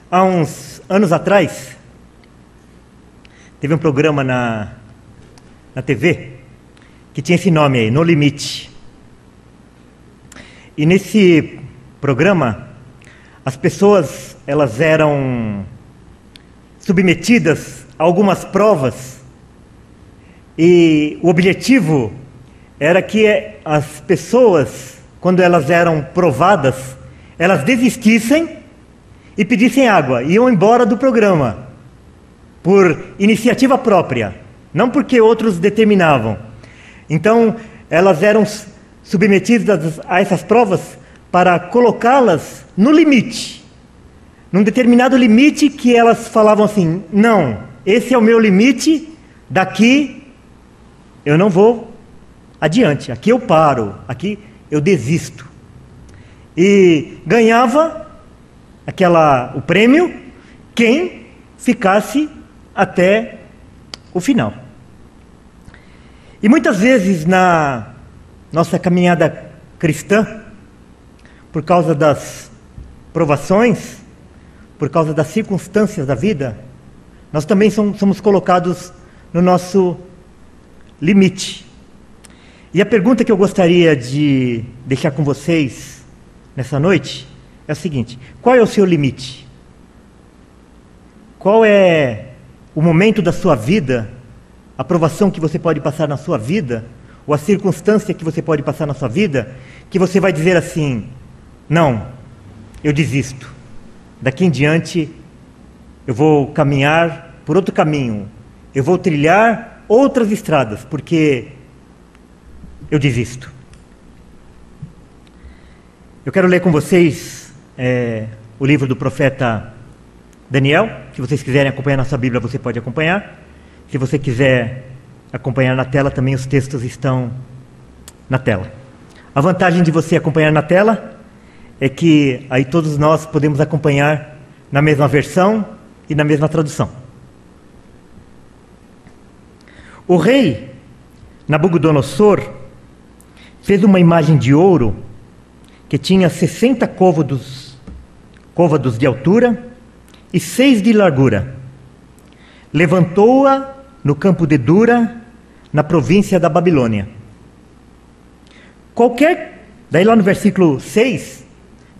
Há uns anos atrás, teve um programa na TV que tinha esse nome aí, No Limite. E nesse programa, as pessoas elas eram submetidas a algumas provas e o objetivo era que as pessoas, quando elas eram provadas, elas desistissem e pedissem água, iam embora do programa, por iniciativa própria, não porque outros determinavam. Então, elas eram submetidas a essas provas para colocá-las no limite, num determinado limite que elas falavam assim: não, esse é o meu limite, daqui eu não vou adiante, aqui eu paro, aqui eu desisto. E ganhava o prêmio quem ficasse até o final. E muitas vezes na nossa caminhada cristã, por causa das provações, por causa das circunstâncias da vida, nós também somos colocados no nosso limite. E a pergunta que eu gostaria de deixar com vocês nessa noite é a seguinte: qual é o seu limite? Qual é o momento da sua vida, a provação que você pode passar na sua vida, ou a circunstância que você pode passar na sua vida, que você vai dizer assim: não, eu desisto, daqui em diante eu vou caminhar por outro caminho, eu vou trilhar outras estradas, porque eu desisto. Eu quero ler com vocês o livro do profeta Daniel. Se vocês quiserem acompanhar na sua Bíblia, você pode acompanhar. Se você quiser acompanhar na tela, também os textos estão na tela. A vantagem de você acompanhar na tela é que aí todos nós podemos acompanhar na mesma versão e na mesma tradução. O rei Nabucodonosor fez uma imagem de ouro que tinha 60 côvados de altura e 6 de largura. Levantou-a no campo de Dura, na província da Babilônia. Daí lá no versículo 6,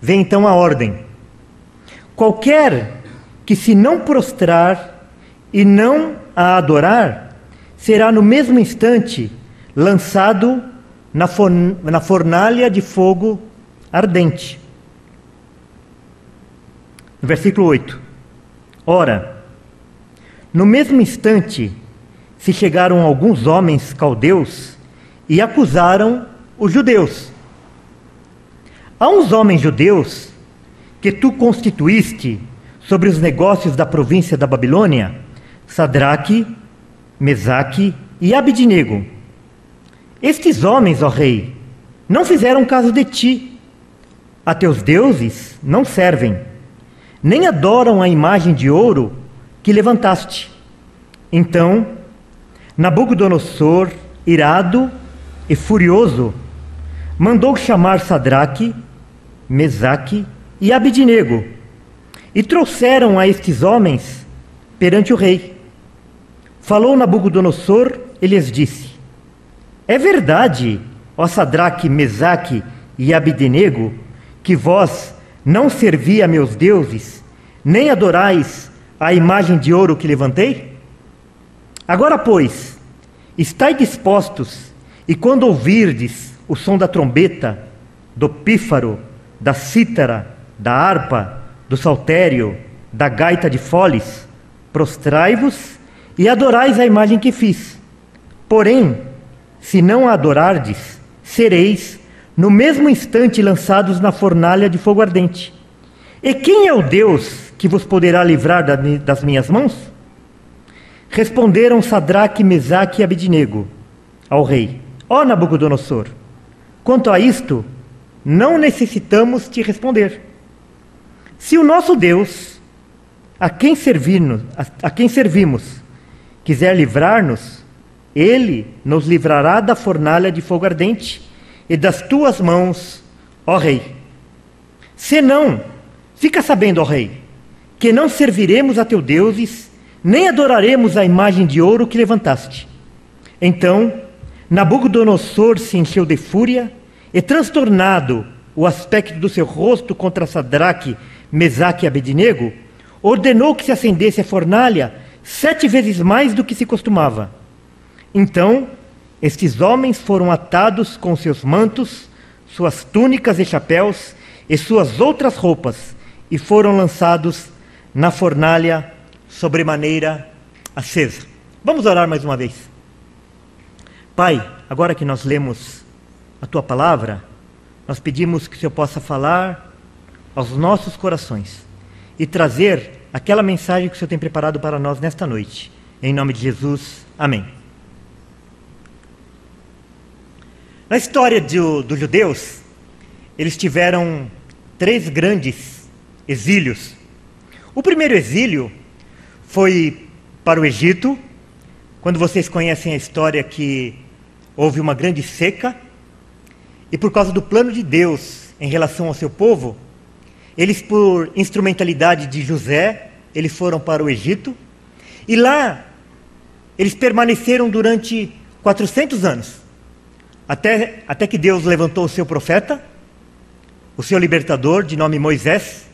vem então a ordem: qualquer que se não prostrar e não a adorar, será no mesmo instante lançado na fornalha de fogo ardente. No versículo 8: ora, no mesmo instante se chegaram alguns homens caldeus e acusaram os judeus. Há uns homens judeus que tu constituíste sobre os negócios da província da Babilônia, Sadraque, Mesaque e Abidnego. Estes homens, ó rei, não fizeram caso de ti. A teus deuses não servem, nem adoram a imagem de ouro que levantaste. Então Nabucodonosor, irado e furioso, mandou chamar Sadraque, Mesaque e Abidnego, e trouxeram a estes homens perante o rei. Falou Nabucodonosor e lhes disse: é verdade, ó Sadraque, Mesaque e Abidnego, que vós não servi a meus deuses, nem adorais a imagem de ouro que levantei? Agora, pois, estai dispostos, e quando ouvirdes o som da trombeta, do pífaro, da cítara, da harpa, do saltério, da gaita de foles, prostrai-vos e adorais a imagem que fiz. Porém, se não a adorardes, sereis no mesmo instante lançados na fornalha de fogo ardente. E quem é o Deus que vos poderá livrar das minhas mãos? Responderam Sadraque, Mesaque e Abidnego ao rei: ó Nabucodonosor, quanto a isto, não necessitamos te responder. Se o nosso Deus, a quem servimos, quiser livrar-nos, ele nos livrará da fornalha de fogo ardente e das tuas mãos, ó rei. Se não, fica sabendo, ó rei, que não serviremos a teus deuses, nem adoraremos a imagem de ouro que levantaste. Então Nabucodonosor se encheu de fúria, e transtornado o aspecto do seu rosto contra Sadraque, Mesaque e Abednego, ordenou que se acendesse a fornalha 7 vezes mais do que se costumava. Então estes homens foram atados com seus mantos, suas túnicas e chapéus e suas outras roupas, e foram lançados na fornalha sobremaneira acesa. Vamos orar mais uma vez. Pai, agora que nós lemos a Tua palavra, nós pedimos que o Senhor possa falar aos nossos corações e trazer aquela mensagem que o Senhor tem preparado para nós nesta noite. Em nome de Jesus, amém. Na história dos judeus, eles tiveram 3 grandes exílios. O primeiro exílio foi para o Egito, quando vocês conhecem a história que houve uma grande seca, e por causa do plano de Deus em relação ao seu povo, eles, por instrumentalidade de José, eles foram para o Egito, e lá eles permaneceram durante 400 anos, até que Deus levantou o seu profeta, o seu libertador, de nome Moisés,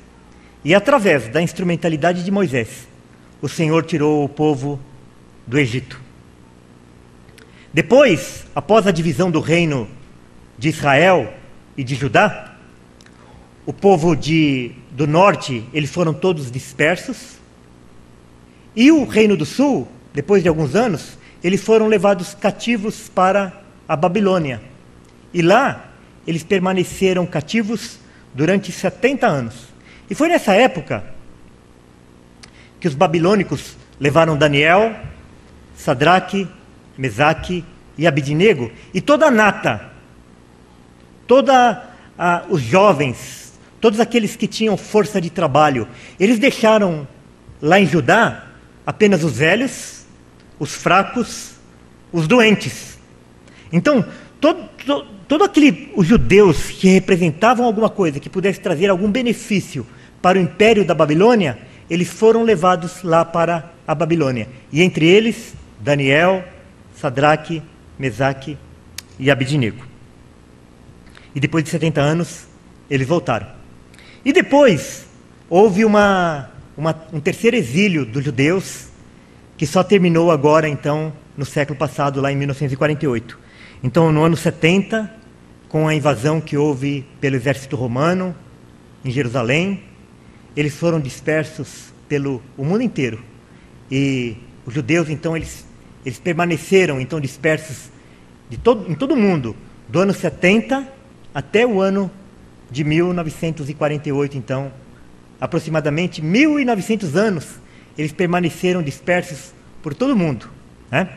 e através da instrumentalidade de Moisés, o Senhor tirou o povo do Egito. Depois, após a divisão do reino de Israel e de Judá, o povo do norte, eles foram todos dispersos, e o reino do sul, depois de alguns anos, eles foram levados cativos para a Babilônia. E lá, eles permaneceram cativos durante 70 anos. E foi nessa época que os babilônicos levaram Daniel, Sadraque, Mesaque e Abednego, e toda a nata, os jovens, todos aqueles que tinham força de trabalho, eles deixaram lá em Judá apenas os velhos, os fracos, os doentes. Então, os judeus que representavam alguma coisa, que pudesse trazer algum benefício para o império da Babilônia, eles foram levados lá para a Babilônia. E entre eles, Daniel, Sadraque, Mesaque e Abednego. E depois de 70 anos, eles voltaram. E depois, houve um terceiro exílio dos judeus, que só terminou agora, então, no século passado, lá em 1948. Então, no ano 70, com a invasão que houve pelo exército romano em Jerusalém, eles foram dispersos pelo mundo inteiro. E os judeus, então, eles permaneceram, então, dispersos em todo o mundo, do ano 70 até o ano de 1948, então, aproximadamente 1.900 anos, eles permaneceram dispersos por todo o mundo, né?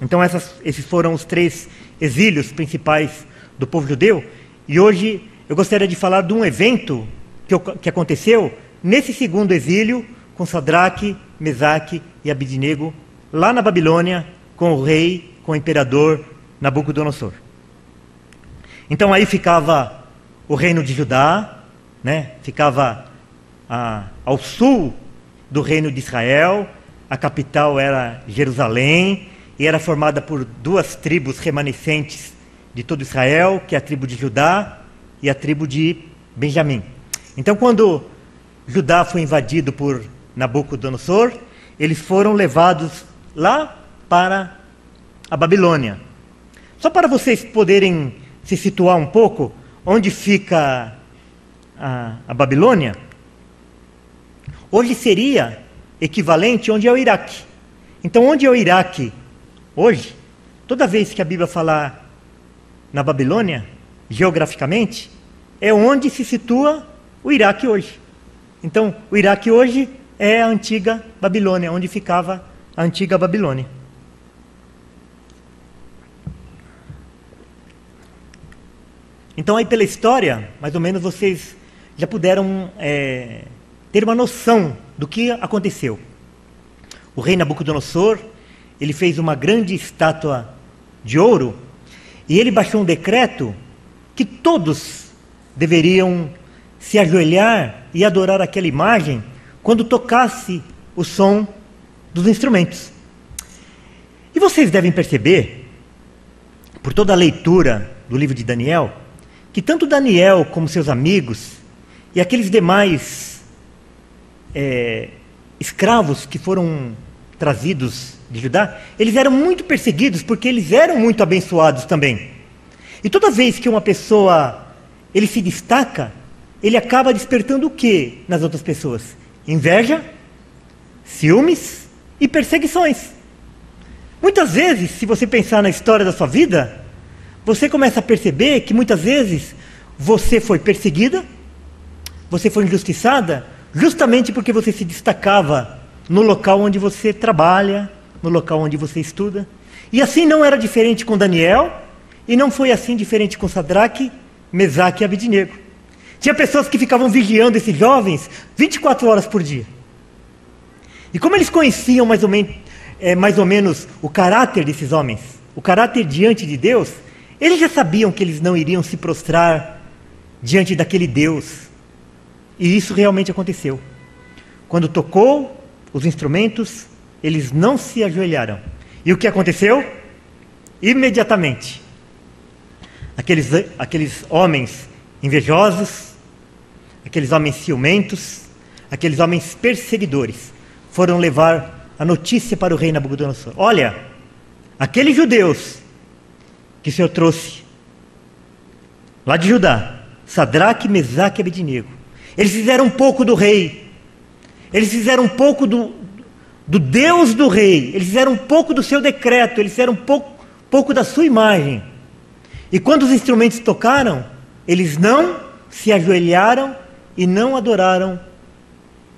Então, esses foram os 3 exílios principais do povo judeu. E hoje eu gostaria de falar de um evento que aconteceu nesse segundo exílio, com Sadraque, Mesaque e Abednego, lá na Babilônia, com o rei, com o imperador Nabucodonosor. Então aí ficava o reino de Judá, né? Ficava ao sul do reino de Israel, a capital era Jerusalém, e era formada por 2 tribos remanescentes de todo Israel, que é a tribo de Judá e a tribo de Benjamim. Então, quando Judá foi invadido por Nabucodonosor, eles foram levados lá para a Babilônia. Só para vocês poderem se situar um pouco, onde fica a Babilônia, hoje seria equivalente onde é o Iraque. Então, onde é o Iraque hoje, toda vez que a Bíblia falar na Babilônia, geograficamente, é onde se situa o Iraque hoje. Então, o Iraque hoje é a antiga Babilônia, onde ficava a antiga Babilônia. Então, aí pela história, mais ou menos vocês já puderam ter uma noção do que aconteceu. O rei Nabucodonosor, ele fez uma grande estátua de ouro, e ele baixou um decreto que todos deveriam se ajoelhar e adorar aquela imagem, quando tocasse o som dos instrumentos. E vocês devem perceber, por toda a leitura do livro de Daniel, que tanto Daniel como seus amigos e aqueles demais escravos que foram trazidos de Judá, eles eram muito perseguidos porque eles eram muito abençoados também. E toda vez que uma pessoa ele se destaca, ele acaba despertando o que nas outras pessoas? Inveja, ciúmes e perseguições. Muitas vezes, se você pensar na história da sua vida, você começa a perceber que muitas vezes você foi perseguida, você foi injustiçada, justamente porque você se destacava no local onde você trabalha, no local onde você estuda. E assim não era diferente com Daniel, e não foi assim diferente com Sadraque, Mesaque e Abednego. Tinha pessoas que ficavam vigiando esses jovens 24 horas por dia. E como eles conheciam mais ou menos o caráter desses homens, o caráter diante de Deus, eles já sabiam que eles não iriam se prostrar diante daquele Deus. E isso realmente aconteceu. Quando tocou os instrumentos, eles não se ajoelharam. E o que aconteceu? Imediatamente, aqueles homens invejosos, aqueles homens ciumentos, aqueles homens perseguidores, foram levar a notícia para o rei Nabucodonosor. Olha, aqueles judeus que o Senhor trouxe lá de Judá, Sadraque, Mesaque e Abednego, eles fizeram um pouco do rei, eles fizeram um pouco do Deus do rei, eles fizeram um pouco do seu decreto, eles fizeram um pouco da sua imagem. E quando os instrumentos tocaram, eles não se ajoelharam e não adoraram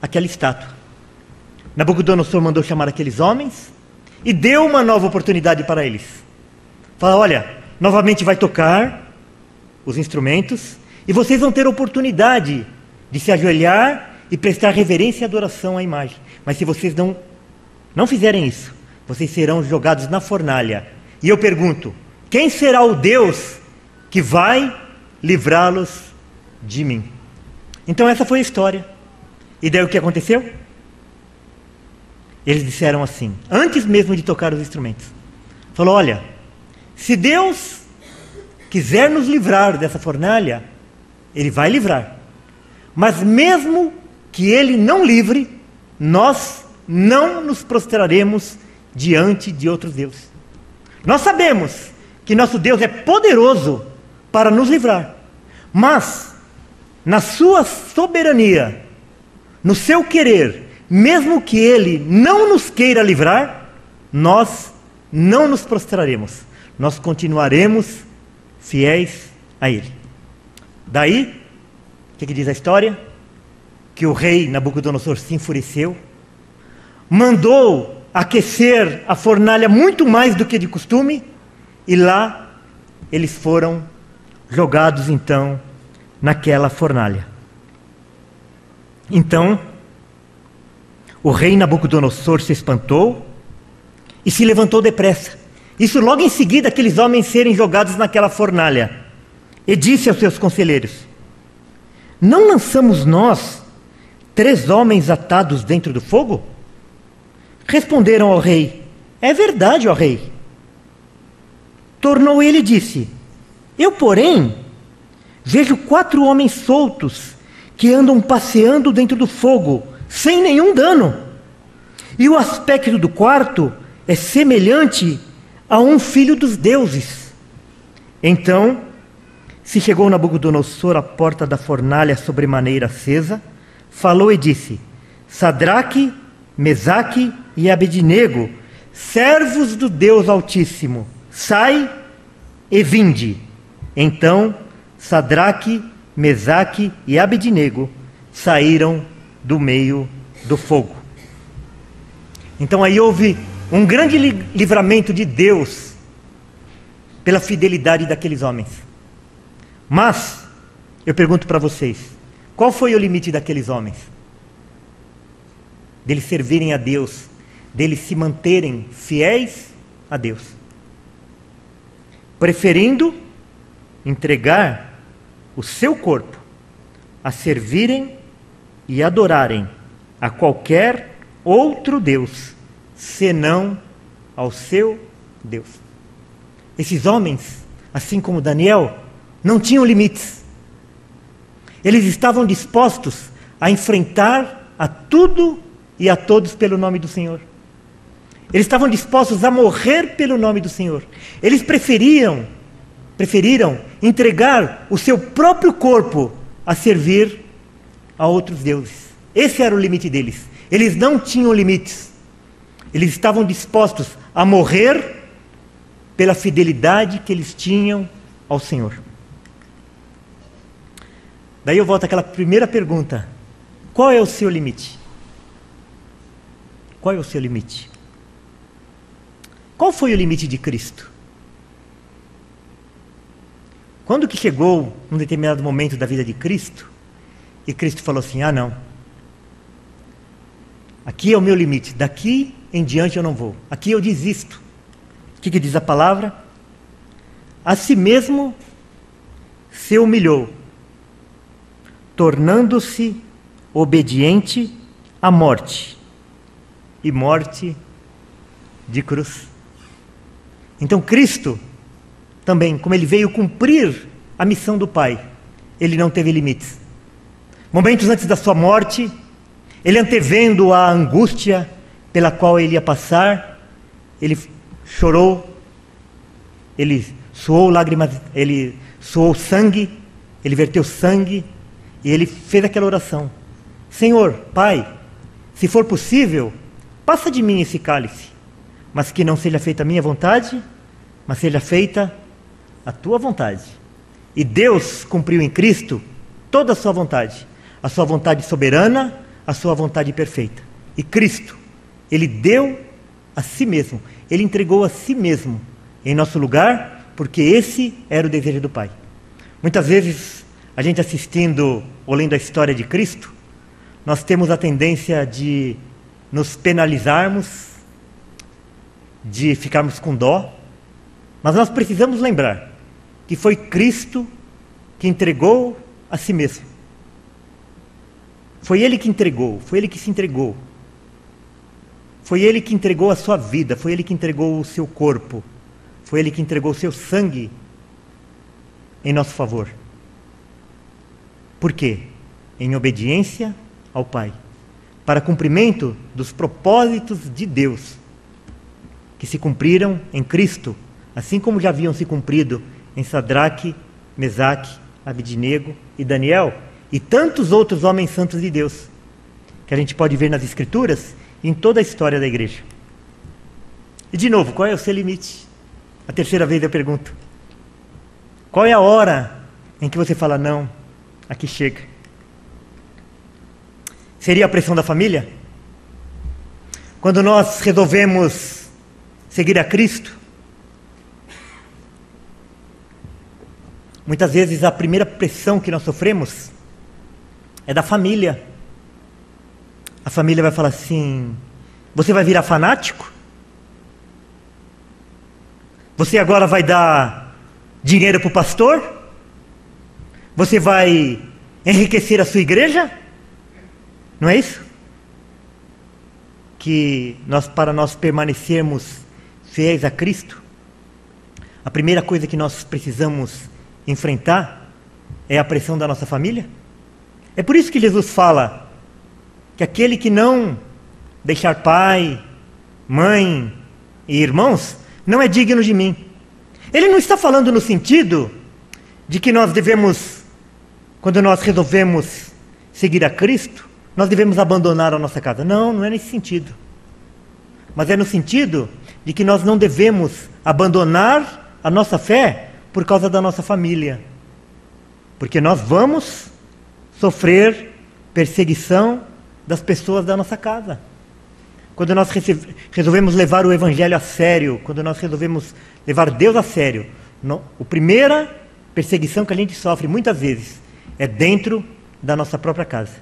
aquela estátua. Nabucodonosor mandou chamar aqueles homens e deu uma nova oportunidade para eles. Fala, olha, novamente vai tocar os instrumentos e vocês vão ter oportunidade de se ajoelhar e prestar reverência e adoração à imagem. Mas se vocês não fizerem isso, vocês serão jogados na fornalha. E eu pergunto, quem será o Deus que vai livrá-los de mim? Então essa foi a história. E daí o que aconteceu? Eles disseram assim, antes mesmo de tocar os instrumentos. Falou, olha, se Deus quiser nos livrar dessa fornalha, Ele vai livrar. Mas mesmo que Ele não livre, nós não nos prostraremos diante de outros deuses. Nós sabemos que nosso Deus é poderoso para nos livrar. Mas, na sua soberania, no seu querer, mesmo que Ele não nos queira livrar, nós não nos prostraremos. Nós continuaremos fiéis a Ele. Daí, o que diz a história? Que o rei Nabucodonosor se enfureceu, mandou aquecer a fornalha muito mais do que de costume, e lá eles foram jogados então naquela fornalha. Então, o rei Nabucodonosor se espantou e se levantou depressa. Isso logo em seguida aqueles homens serem jogados naquela fornalha. E disse aos seus conselheiros, não lançamos nós 3 homens atados dentro do fogo? Responderam ao rei, é verdade, ó rei. Tornou ele e disse, eu, porém, vejo 4 homens soltos que andam passeando dentro do fogo, sem nenhum dano. E o aspecto do quarto é semelhante a um filho dos deuses. Então se chegou Nabucodonosor à porta da fornalha sobremaneira acesa, falou e disse, Sadraque, Mesaque e Abednego, servos do Deus Altíssimo, sai e vinde. Então Sadraque, Mesaque e Abednego saíram do meio do fogo. Então aí houve um grande livramento de Deus pela fidelidade daqueles homens. Mas, eu pergunto para vocês, qual foi o limite daqueles homens? Deles servirem a Deus, deles se manterem fiéis a Deus, preferindo entregar o seu corpo a servirem e adorarem a qualquer outro Deus, senão ao seu Deus. Esses homens, assim como Daniel, não tinham limites. Eles estavam dispostos a enfrentar a tudo e a todos pelo nome do Senhor. Eles estavam dispostos a morrer pelo nome do Senhor. Eles preferiram entregar o seu próprio corpo a servir a outros deuses. Esse era o limite deles. Eles não tinham limites. Eles estavam dispostos a morrer pela fidelidade que eles tinham ao Senhor. Daí eu volto àquela primeira pergunta: qual é o seu limite? Qual é o seu limite? Qual foi o limite de Cristo? Quando que chegou um determinado momento da vida de Cristo, e Cristo falou assim: ah não, aqui é o meu limite, daqui em diante eu não vou, aqui eu desisto. O que diz a palavra? A si mesmo se humilhou, tornando-se obediente à morte, e morte de cruz. Então Cristo também, como ele veio cumprir a missão do Pai, ele não teve limites. Momentos antes da sua morte, ele antevendo a angústia pela qual ele ia passar, ele chorou, ele suou lágrimas, ele suou sangue, ele verteu sangue, e ele fez aquela oração: Senhor, Pai, se for possível, passa de mim esse cálice, mas que não seja feita a minha vontade, mas seja feita a tua vontade. E Deus cumpriu em Cristo toda a sua vontade soberana, a sua vontade perfeita. E Cristo, ele deu a si mesmo, ele entregou a si mesmo em nosso lugar, porque esse era o desejo do Pai. Muitas vezes, a gente assistindo ou lendo a história de Cristo, nós temos a tendência de nos penalizarmos, de ficarmos com dó, mas nós precisamos lembrar que foi Cristo que entregou a si mesmo. Foi Ele que entregou, foi Ele que se entregou. Foi Ele que entregou a sua vida, foi Ele que entregou o seu corpo, foi Ele que entregou o seu sangue em nosso favor. Por quê? Em obediência ao Pai, para cumprimento dos propósitos de Deus, que se cumpriram em Cristo, assim como já haviam se cumprido em Sadraque, Mesaque, Abednego e Daniel, e tantos outros homens santos de Deus, que a gente pode ver nas Escrituras e em toda a história da igreja. E de novo, qual é o seu limite? A terceira vez eu pergunto: qual é a hora em que você fala, não, aqui chega? Seria a pressão da família? Quando nós resolvemos seguir a Cristo, muitas vezes a primeira pressão que nós sofremos é da família. A família vai falar assim: você vai virar fanático? Você agora vai dar dinheiro para o pastor? Você vai enriquecer a sua igreja? Não é isso? Que para nós permanecermos fiéis a Cristo, a primeira coisa que nós precisamos enfrentar é a pressão da nossa família. É por isso que Jesus fala que aquele que não deixar pai, mãe e irmãos não é digno de mim. Ele não está falando no sentido de que nós devemos, quando nós resolvemos seguir a Cristo, nós devemos abandonar a nossa casa. Não, não é nesse sentido. Mas é no sentido de que nós não devemos abandonar a nossa fé por causa da nossa família. Porque nós vamos sofrer perseguição das pessoas da nossa casa. Quando nós resolvemos levar o Evangelho a sério, quando nós resolvemos levar Deus a sério, a primeira perseguição que a gente sofre muitas vezes é dentro da nossa própria casa.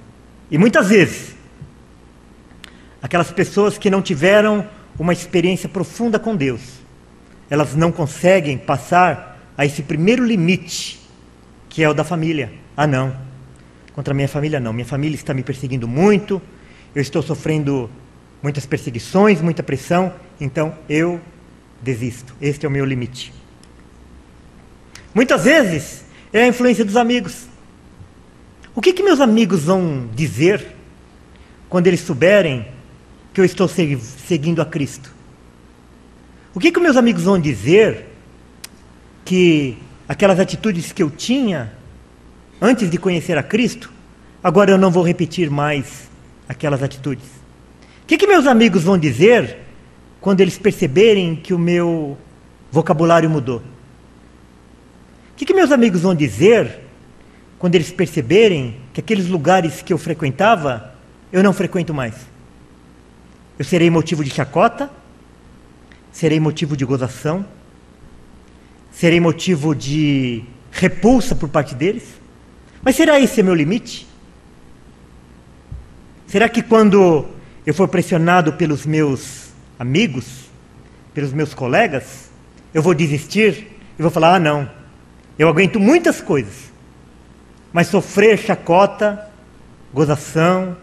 E muitas vezes, aquelas pessoas que não tiveram uma experiência profunda com Deus, elas não conseguem passar a esse primeiro limite, que é o da família. Ah não, contra a minha família não, minha família está me perseguindo muito, eu estou sofrendo muitas perseguições, muita pressão, então eu desisto. Este é o meu limite. Muitas vezes é a influência dos amigos. O que meus amigos vão dizer quando eles souberem que eu estou seguindo a Cristo? O que meus amigos vão dizer que aquelas atitudes que eu tinha antes de conhecer a Cristo, agora eu não vou repetir mais aquelas atitudes? O que meus amigos vão dizer quando eles perceberem que o meu vocabulário mudou? O que meus amigos vão dizer quando eles perceberem que aqueles lugares que eu frequentava, eu não frequento mais? Eu serei motivo de chacota? Serei motivo de gozação? Serei motivo de repulsa por parte deles? Mas será esse meu limite? Será que quando eu for pressionado pelos meus amigos, pelos meus colegas, eu vou desistir e vou falar, não, eu aguento muitas coisas, mas sofrer chacota, gozação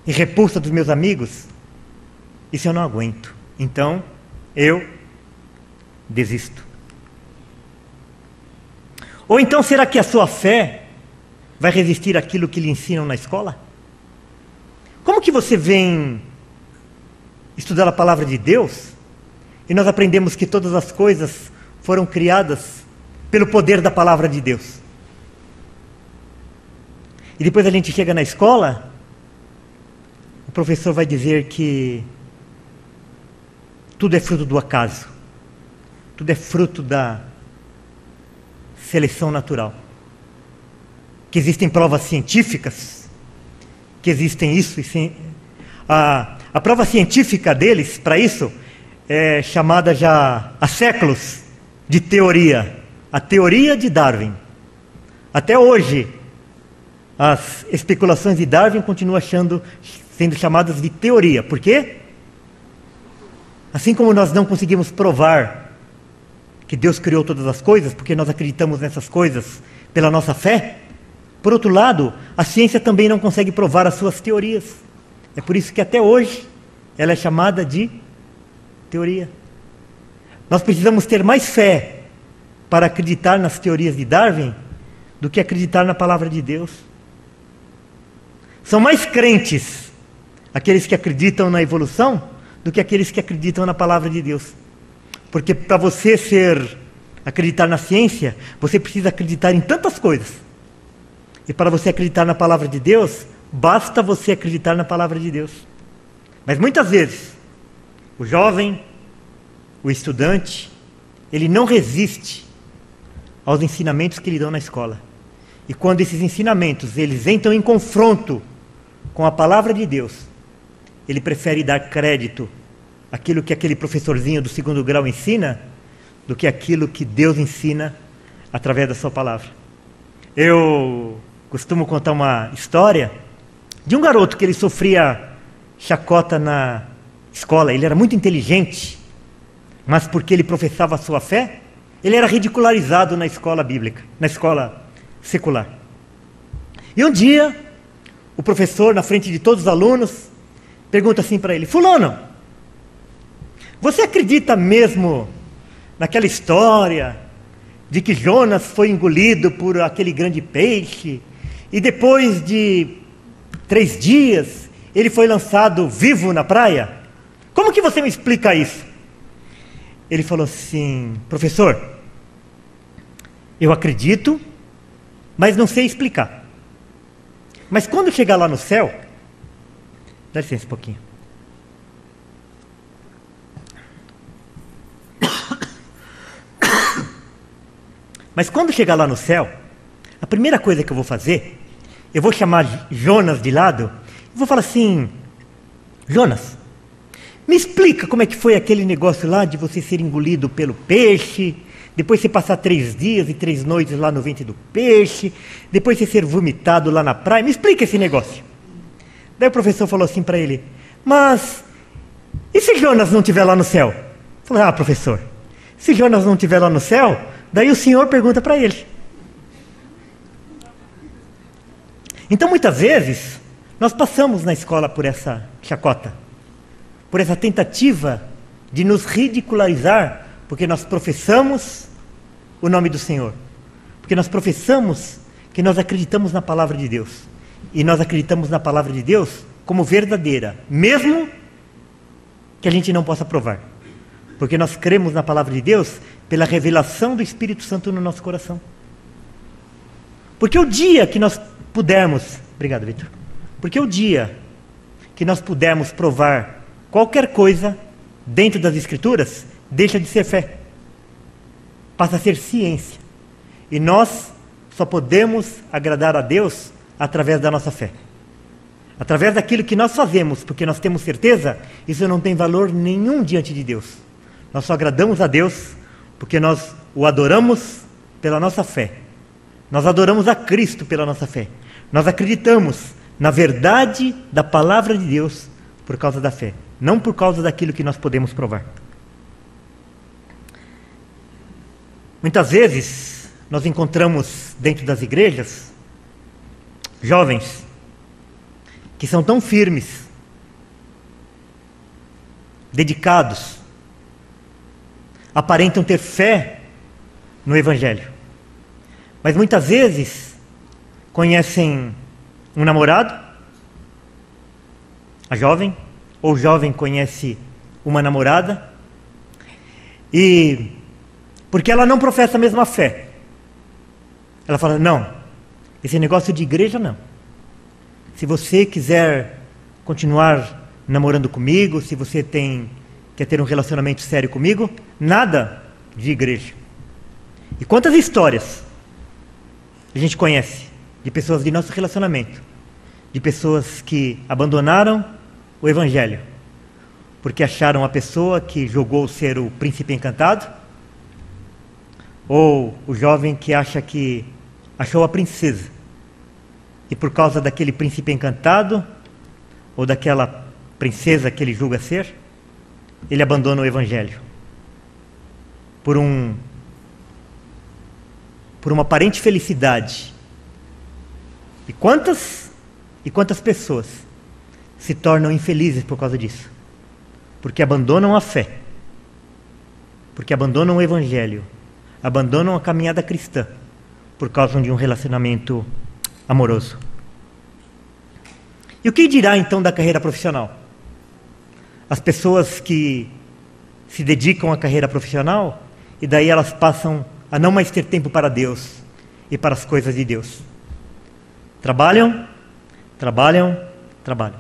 e repulsa dos meus amigos, isso eu não aguento. Então, eu desisto. Ou então, será que a sua fé vai resistir àquilo que lhe ensinam na escola? Como que você vem estudar a palavra de Deus e nós aprendemos que todas as coisas foram criadas pelo poder da palavra de Deus? E depois a gente chega na escola, o professor vai dizer que tudo é fruto do acaso, tudo é fruto da seleção natural, que existem provas científicas, que existem isso e a prova científica deles para isso é chamada já há séculos de teoria, a teoria de Darwin. Até hoje as especulações de Darwin continuam sendo chamadas de teoria. Por quê? Assim como nós não conseguimos provar que Deus criou todas as coisas, porque nós acreditamos nessas coisas pela nossa fé, por outro lado, a ciência também não consegue provar as suas teorias. É por isso que até hoje ela é chamada de teoria. Nós precisamos ter mais fé para acreditar nas teorias de Darwin do que acreditar na palavra de Deus. São mais crentes aqueles que acreditam na evolução do que aqueles que acreditam na palavra de Deus. Porque para você acreditar na ciência, você precisa acreditar em tantas coisas. E para você acreditar na palavra de Deus, basta você acreditar na palavra de Deus. Mas muitas vezes, o jovem, o estudante, ele não resiste aos ensinamentos que lhe dão na escola. E quando esses ensinamentos, eles entram em confronto com a palavra de Deus, ele prefere dar crédito àquilo que aquele professorzinho do 2º grau ensina, do que aquilo que Deus ensina através da sua palavra. Eu costumo contar uma história de um garoto que ele sofria chacota na escola. Ele era muito inteligente, mas porque ele professava a sua fé, ele era ridicularizado na escola bíblica, na escola secular. E um dia, o professor, na frente de todos os alunos, pergunta assim para ele: fulano, você acredita mesmo naquela história de que Jonas foi engolido por aquele grande peixe e depois de 3 dias ele foi lançado vivo na praia? Como que você me explica isso? Ele falou assim: professor, eu acredito, mas não sei explicar. Mas quando chegar lá no céu... Dá licença um pouquinho. Mas quando chegar lá no céu, a primeira coisa que eu vou fazer, eu vou chamar Jonas de lado e vou falar assim: Jonas, me explica como é que foi aquele negócio lá de você ser engolido pelo peixe, depois você passar 3 dias e 3 noites lá no ventre do peixe, depois você ser vomitado lá na praia. Me explica esse negócio. Daí o professor falou assim para ele: mas e se Jonas não estiver lá no céu? Eu falei: ah, professor, se Jonas não estiver lá no céu, daí o senhor pergunta para ele. Então muitas vezes Nós passamos na escola por essa chacota, por essa tentativa de nos ridicularizar, porque nós professamos o nome do Senhor, porque nós professamos que nós acreditamos na palavra de Deus, e nós acreditamos na palavra de Deus como verdadeira, mesmo que a gente não possa provar, porque nós cremos na palavra de Deus pela revelação do Espírito Santo no nosso coração. Porque o dia que nós pudermos, obrigado, Vitor, porque o dia que nós pudermos provar qualquer coisa dentro das Escrituras, deixa de ser fé, passa a ser ciência, e nós só podemos agradar a Deus através da nossa fé, através daquilo que nós fazemos, porque nós temos certeza, isso não tem valor nenhum diante de Deus. Nós só agradamos a Deus porque nós o adoramos pela nossa fé, nós adoramos a Cristo pela nossa fé, nós acreditamos na verdade da palavra de Deus por causa da fé, não por causa daquilo que nós podemos provar. Muitas vezes nós encontramos dentro das igrejas jovens que são tão firmes, dedicados, aparentam ter fé no Evangelho, mas muitas vezes conhecem um namorado, a jovem, ou o jovem conhece uma namorada, e porque ela não professa a mesma fé, ela fala, não, esse negócio de igreja não. Se você quiser continuar namorando comigo, se você quer ter um relacionamento sério comigo, nada de igreja. E quantas histórias a gente conhece de pessoas de nosso relacionamento, de pessoas que abandonaram o Evangelho, porque acharam a pessoa que julgou ser o príncipe encantado, ou o jovem que acha que achou a princesa, e por causa daquele príncipe encantado, ou daquela princesa que ele julga ser, ele abandona o Evangelho, por uma aparente felicidade. E quantas pessoas se tornam infelizes por causa disso? Porque abandonam a fé, porque abandonam o Evangelho, abandonam a caminhada cristã, por causa de um relacionamento amoroso. E o que dirá então da carreira profissional? As pessoas que se dedicam à carreira profissional, e daí elas passam a não mais ter tempo para Deus e para as coisas de Deus. Trabalham.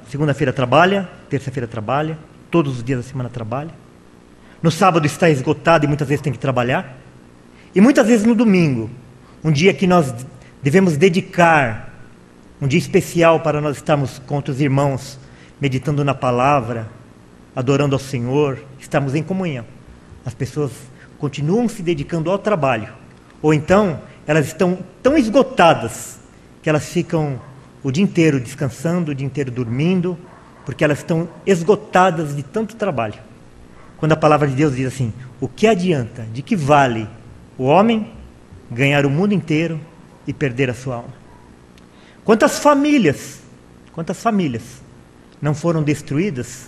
Segunda-feira trabalha, terça-feira trabalha, todos os dias da semana trabalha. No sábado está esgotado e muitas vezes tem que trabalhar. E muitas vezes no domingo, um dia que nós devemos dedicar, um dia especial para nós estarmos com outros irmãos, meditando na palavra, adorando ao Senhor, estamos em comunhão. As pessoas continuam se dedicando ao trabalho, ou então elas estão tão esgotadas que elas ficam o dia inteiro descansando, o dia inteiro dormindo, porque elas estão esgotadas de tanto trabalho. Quando a palavra de Deus diz assim, o que adianta, de que vale o homem ganhar o mundo inteiro e perder a sua alma? Quantas famílias não foram destruídas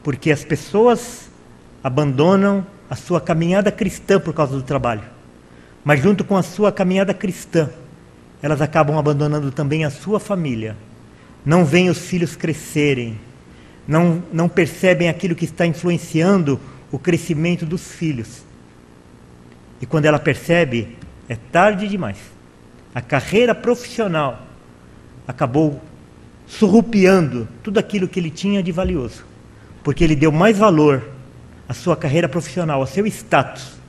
porque as pessoas abandonam a sua caminhada cristã por causa do trabalho, mas junto com a sua caminhada cristã, elas acabam abandonando também a sua família, não veem os filhos crescerem, não percebem aquilo que está influenciando o crescimento dos filhos. E quando ela percebe, é tarde demais. A carreira profissional acabou surrupiando tudo aquilo que ele tinha de valioso, porque ele deu mais valor à sua carreira profissional, ao seu status,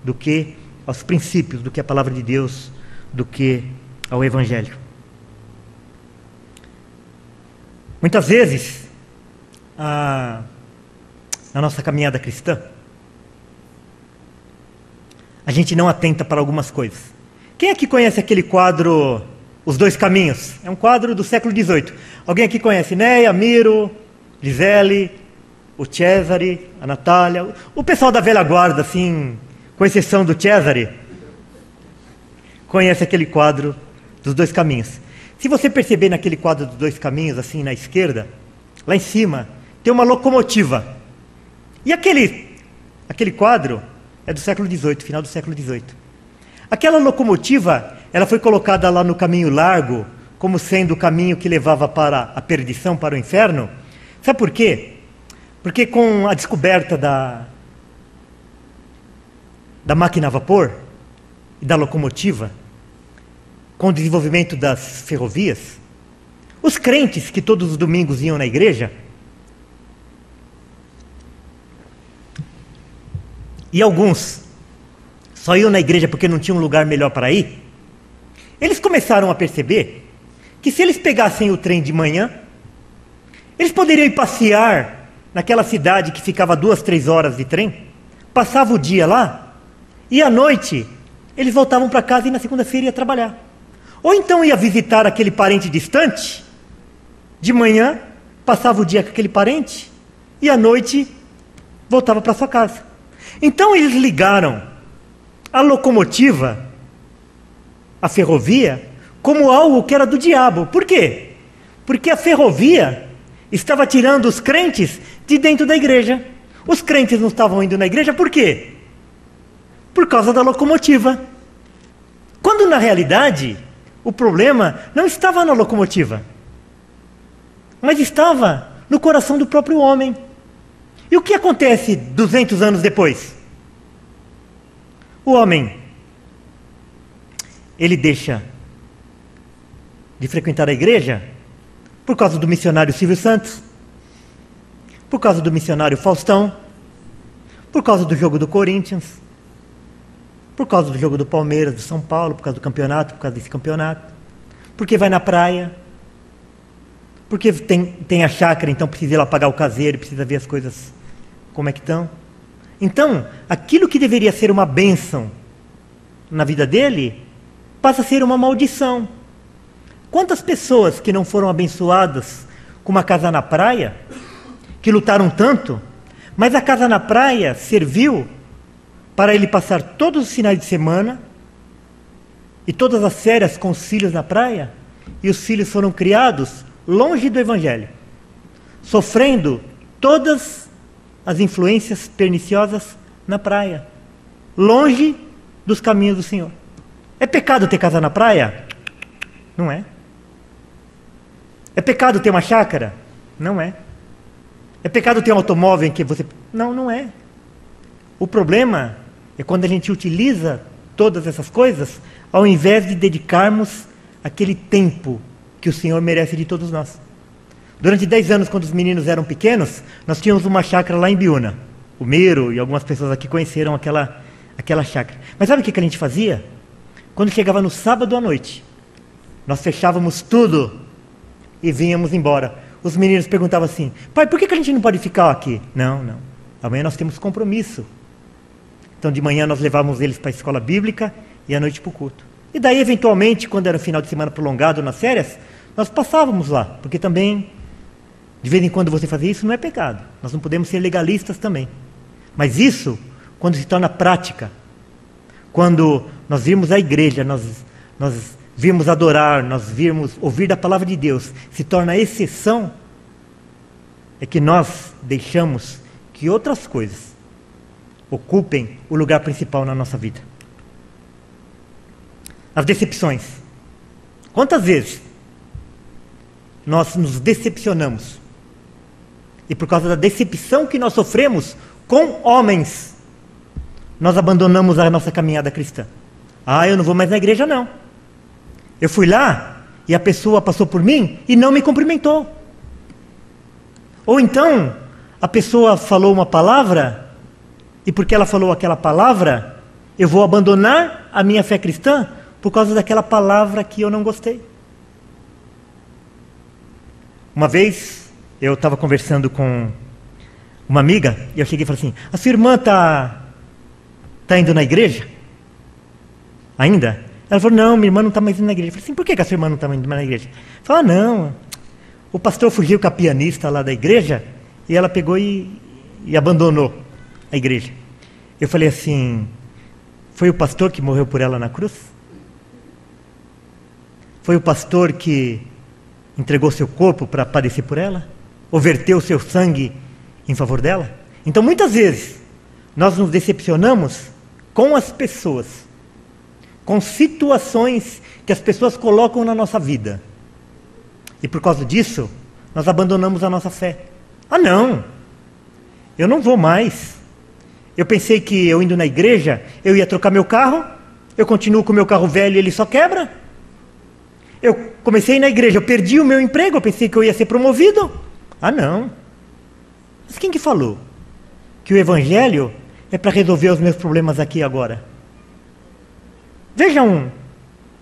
do que aos princípios, do que a palavra de Deus, do que ao Evangelho. Muitas vezes, na nossa caminhada cristã, a gente não atenta para algumas coisas. Quem aqui conhece aquele quadro Os Dois Caminhos? É um quadro do século XVIII. Alguém aqui conhece? Neia, Miro, Gisele, o Cesare, a Natália, o pessoal da velha guarda, assim, com exceção do Cesare, conhece aquele quadro dos Dois Caminhos. Se você perceber naquele quadro dos dois caminhos, assim, na esquerda, lá em cima, tem uma locomotiva. E aquele quadro é do século XVIII, final do século XVIII. Aquela locomotiva, ela foi colocada lá no caminho largo, como sendo o caminho que levava para a perdição, para o inferno. Sabe por quê? Porque com a descoberta da máquina a vapor e da locomotiva, com o desenvolvimento das ferrovias, os crentes que todos os domingos iam na igreja, e alguns só iam na igreja porque não tinha um lugar melhor para ir, eles começaram a perceber que se eles pegassem o trem de manhã, eles poderiam ir passear naquela cidade que ficava 2, 3 horas de trem, passava o dia lá, e à noite eles voltavam para casa e na segunda-feira ia trabalhar. Ou então ia visitar aquele parente distante, de manhã passava o dia com aquele parente, e à noite voltava para sua casa. Então eles ligaram a locomotiva, a ferrovia, como algo que era do diabo. Por quê? Porque a ferrovia estava tirando os crentes de dentro da igreja. Os crentes não estavam indo na igreja, por quê? Por causa da locomotiva. Quando na realidade, o problema não estava na locomotiva, mas estava no coração do próprio homem. E o que acontece 200 anos depois? O homem, ele deixa de frequentar a igreja por causa do missionário Silvio Santos, por causa do missionário Faustão, por causa do jogo do Corinthians, por causa do jogo do Palmeiras, do São Paulo, por causa do campeonato, por causa desse campeonato, porque vai na praia, porque tem a chácara, então precisa ir lá pagar o caseiro, precisa ver as coisas como é que estão. Então, aquilo que deveria ser uma bênção na vida dele, passa a ser uma maldição. Quantas pessoas que não foram abençoadas com uma casa na praia, que lutaram tanto, mas a casa na praia serviu para ele passar todos os finais de semana e todas as férias com os filhos na praia, e os filhos foram criados longe do Evangelho, sofrendo todas as influências perniciosas na praia, longe dos caminhos do Senhor. É pecado ter casa na praia? Não é. É pecado ter uma chácara? Não é. É pecado ter um automóvel em que você... Não, não é. O problema é quando a gente utiliza todas essas coisas, ao invés de dedicarmos aquele tempo que o Senhor merece de todos nós. Durante 10 anos, quando os meninos eram pequenos, nós tínhamos uma chácara lá em Biúna. O Miro e algumas pessoas aqui conheceram aquela chácara. Mas sabe o que a gente fazia? Quando chegava no sábado à noite, nós fechávamos tudo e vínhamos embora. Os meninos perguntavam assim: pai, por que a gente não pode ficar aqui? Não, não. Amanhã nós temos compromisso. Então de manhã nós levávamos eles para a escola bíblica e à noite para o culto. E daí, eventualmente, quando era um final de semana prolongado nas férias, nós passávamos lá, porque também, de vez em quando você fazer isso, não é pecado. Nós não podemos ser legalistas também. Mas isso, quando se torna prática, quando nós virmos a igreja, nós virmos adorar, nós virmos ouvir da palavra de Deus, se torna exceção, é que nós deixamos que outras coisas ocupem o lugar principal na nossa vida. As decepções. Quantas vezes nós nos decepcionamos? E por causa da decepção que nós sofremos com homens, nós abandonamos a nossa caminhada cristã. Ah, eu não vou mais na igreja não. Eu fui lá e a pessoa passou por mim e não me cumprimentou. Ou então, a pessoa falou uma palavra e porque ela falou aquela palavra, eu vou abandonar a minha fé cristã por causa daquela palavra que eu não gostei. Uma vez, eu estava conversando com uma amiga e eu cheguei e falei assim: a sua irmã tá indo na igreja? Ainda? Ela falou: não, minha irmã não está mais indo na igreja. Eu falei assim: por que a sua irmã não está indo mais na igreja? Ela falou: não, o pastor fugiu com a pianista lá da igreja e ela pegou e abandonou a igreja. Eu falei assim: foi o pastor que morreu por ela na cruz? Foi o pastor que entregou seu corpo para padecer por ela? Ou verteu seu sangue em favor dela? Então, muitas vezes, nós nos decepcionamos com as pessoas, com situações que as pessoas colocam na nossa vida. E por causa disso, nós abandonamos a nossa fé. Ah, não! Eu não vou mais. Eu pensei que eu indo na igreja, eu ia trocar meu carro, eu continuo com o meu carro velho e ele só quebra. Eu comecei na igreja, eu perdi o meu emprego, eu pensei que eu ia ser promovido. Ah, não. Mas quem que falou que o evangelho é para resolver os meus problemas aqui e agora? Vejam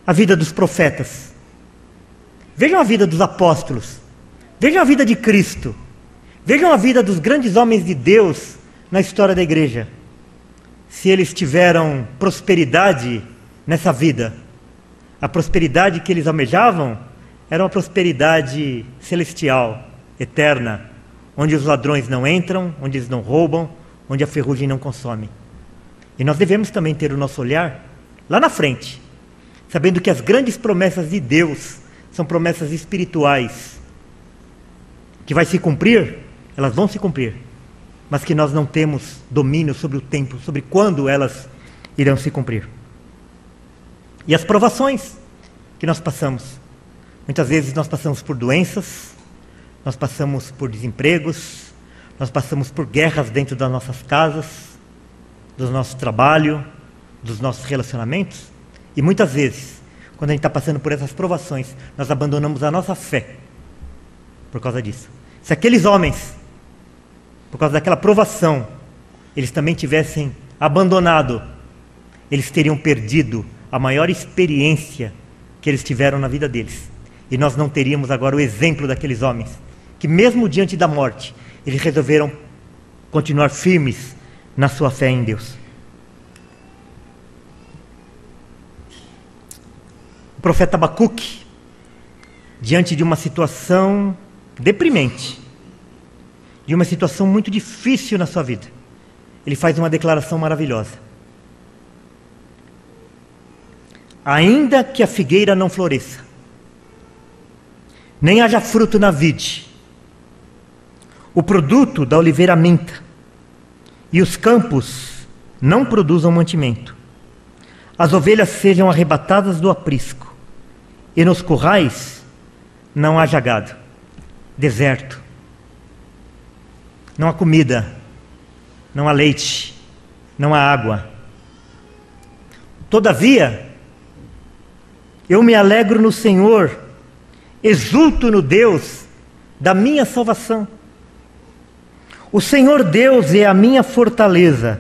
a vida dos profetas. Vejam a vida dos apóstolos. Vejam a vida de Cristo. Vejam a vida dos grandes homens de Deus na história da igreja. Se eles tiveram prosperidade nessa vida, a prosperidade que eles almejavam era uma prosperidade celestial, eterna, onde os ladrões não entram, onde eles não roubam, onde a ferrugem não consome. E nós devemos também ter o nosso olhar lá na frente, sabendo que as grandes promessas de Deus são promessas espirituais, que vai se cumprir, elas vão se cumprir, mas que nós não temos domínio sobre o tempo, sobre quando elas irão se cumprir. E as provações que nós passamos. Muitas vezes nós passamos por doenças, nós passamos por desempregos, nós passamos por guerras dentro das nossas casas, do nosso trabalho, dos nossos relacionamentos. E muitas vezes, quando a gente está passando por essas provações, nós abandonamos a nossa fé por causa disso. Se aqueles homens, por causa daquela provação, eles também tivessem abandonado, eles teriam perdido a maior experiência que eles tiveram na vida deles. E nós não teríamos agora o exemplo daqueles homens, que mesmo diante da morte, eles resolveram continuar firmes na sua fé em Deus. O profeta Abacuque, diante de uma situação deprimente, de uma situação muito difícil na sua vida, ele faz uma declaração maravilhosa. Ainda que a figueira não floresça, nem haja fruto na vide, o produto da oliveira minta, e os campos não produzam mantimento, as ovelhas sejam arrebatadas do aprisco, e nos currais não haja gado, deserto, não há comida, não há leite, não há água. Todavia, eu me alegro no Senhor, exulto no Deus da minha salvação. O Senhor Deus é a minha fortaleza,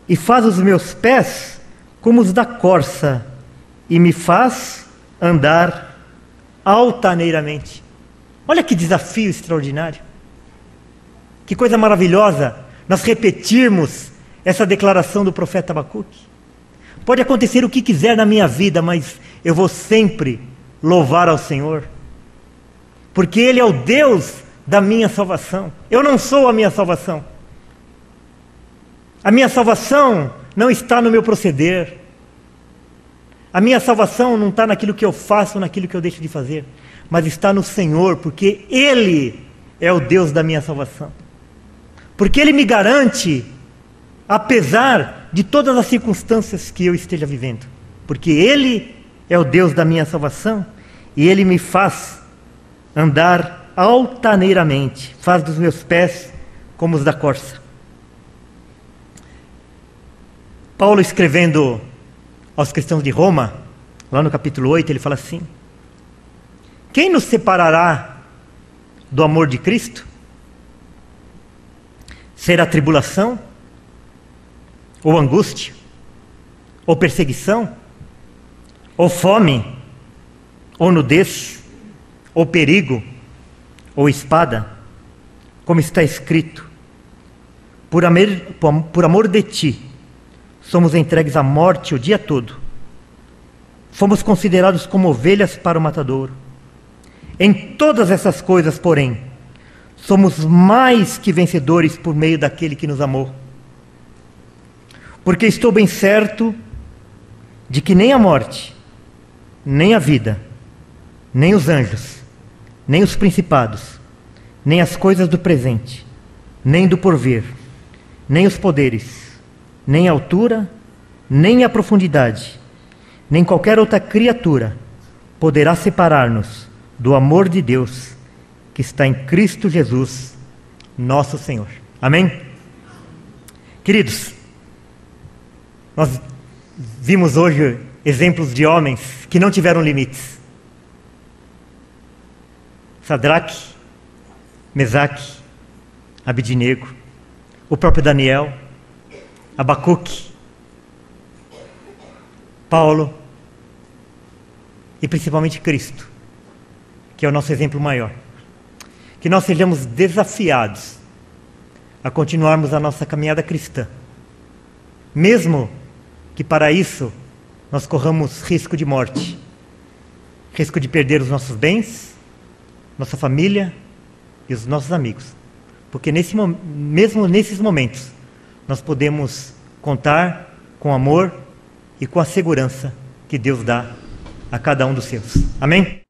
e faz os meus pés como os da corça, e me faz andar altaneiramente. Olha que desafio extraordinário. Que coisa maravilhosa nós repetirmos essa declaração do profeta Abacuque. Pode acontecer o que quiser na minha vida, mas eu vou sempre louvar ao Senhor, porque Ele é o Deus da minha salvação. Eu não sou a minha salvação. A minha salvação não está no meu proceder. A minha salvação não está naquilo que eu faço, naquilo que eu deixo de fazer, mas está no Senhor, porque Ele é o Deus da minha salvação. Porque Ele me garante, apesar de todas as circunstâncias que eu esteja vivendo. Porque Ele é o Deus da minha salvação, e Ele me faz andar altaneiramente, faz dos meus pés como os da corça. Paulo, escrevendo aos cristãos de Roma, lá no capítulo 8, ele fala assim: quem nos separará do amor de Cristo? Será tribulação? Ou angústia? Ou perseguição? Ou fome? Ou nudez? Ou perigo? Ou espada? Como está escrito: por amor de ti, somos entregues à morte o dia todo. Fomos considerados como ovelhas para o matadouro. Em todas essas coisas, porém, somos mais que vencedores por meio daquele que nos amou. Porque estou bem certo de que nem a morte, nem a vida, nem os anjos, nem os principados, nem as coisas do presente, nem do porvir, nem os poderes, nem a altura, nem a profundidade, nem qualquer outra criatura poderá separar-nos do amor de Deus que está em Cristo Jesus, nosso Senhor. Amém? Queridos, nós vimos hoje exemplos de homens que não tiveram limites. Sadraque, Mesaque, Abidnego, o próprio Daniel, Abacuque, Paulo e principalmente Cristo, que é o nosso exemplo maior. Que nós sejamos desafiados a continuarmos a nossa caminhada cristã, mesmo que para isso nós corramos risco de morte, risco de perder os nossos bens, nossa família e os nossos amigos, porque mesmo nesses momentos nós podemos contar com o amor e com a segurança que Deus dá a cada um dos seus. Amém?